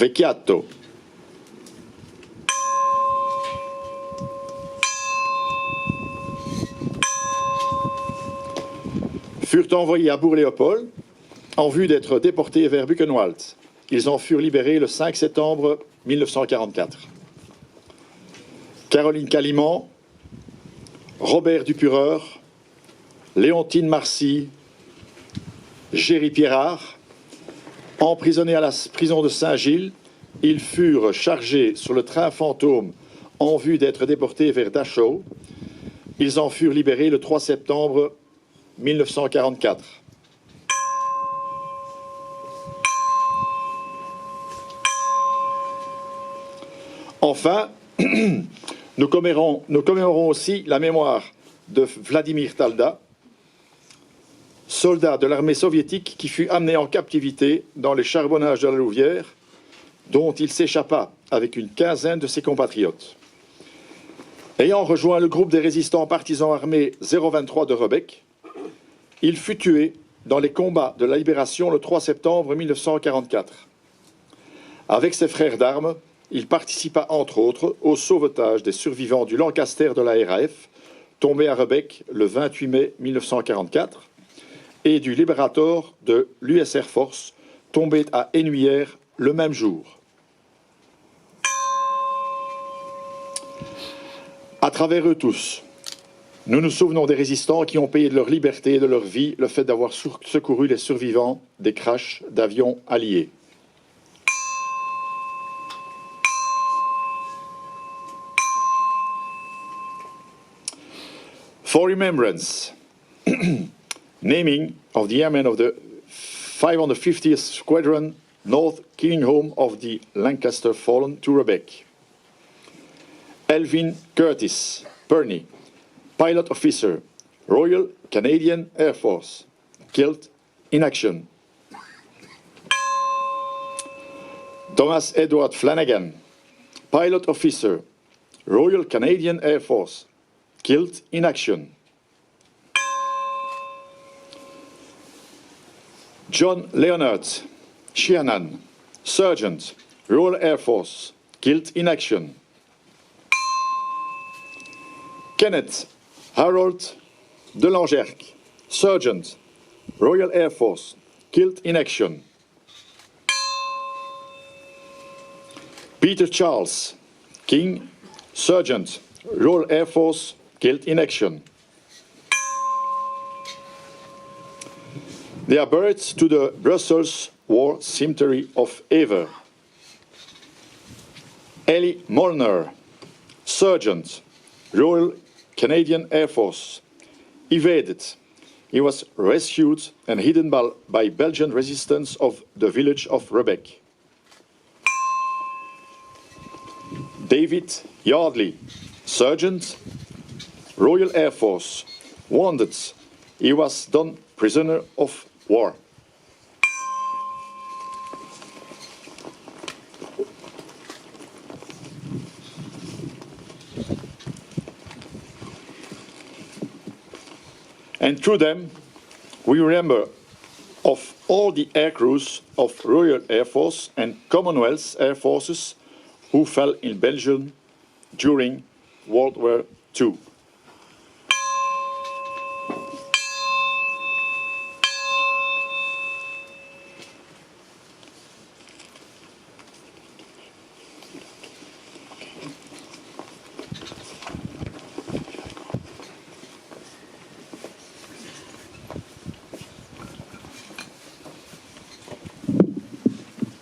Vecchiato. Furent envoyés à Bourg-Léopold en vue d'être déportés vers Buchenwald. Ils en furent libérés le 5 septembre 1944. Caroline Caliman, Robert Dupureur, Léontine Marcy, Géry Pierrard, emprisonnés à la prison de Saint-Gilles, ils furent chargés sur le train fantôme en vue d'être déportés vers Dachau. Ils en furent libérés le 3 septembre 1944. Enfin, nous commémorons aussi la mémoire de Vladimir Talda, soldat de l'armée soviétique qui fut amené en captivité dans les charbonnages de la Louvière, dont il s'échappa avec une quinzaine de ses compatriotes. Ayant rejoint le groupe des résistants partisans armés 023 de Rebec, il fut tué dans les combats de la libération le 3 septembre 1944. Avec ses frères d'armes, il participa entre autres au sauvetage des survivants du Lancaster de la RAF, tombé à Rebec le 28 mai 1944, et du Liberator de l'US Air Force, tombé à Énuyères le même jour. À travers eux tous, nous nous souvenons des résistants qui ont payé de leur liberté et de leur vie le fait d'avoir secouru les survivants des crashs d'avions alliés. For remembrance, naming of the airmen of the 550th Squadron, North Killing Home of the Lancaster fallen to Rebec. Elvin Curtis, Perney, pilot officer, Royal Canadian Air Force, killed in action. Thomas Edward Flanagan, pilot officer, Royal Canadian Air Force, killed in action. John Leonard Sheehan, Sergeant, Royal Air Force, killed in action. Kenneth Harold de Langerque, Sergeant, Royal Air Force, killed in action. Peter Charles King, Sergeant, Royal Air Force, killed in action. They are buried to the Brussels War Cemetery of Ever. Ellie Molnar, Sergeant, Royal Canadian Air Force, evaded. He was rescued and hidden by Belgian resistance of the village of Rebec. David Yardley, Sergeant, Royal Air Force, wounded. He was done prisoner of war. And through them, we remember of all the air crews of Royal Air Force and Commonwealth Air Forces who fell in Belgium during World War II.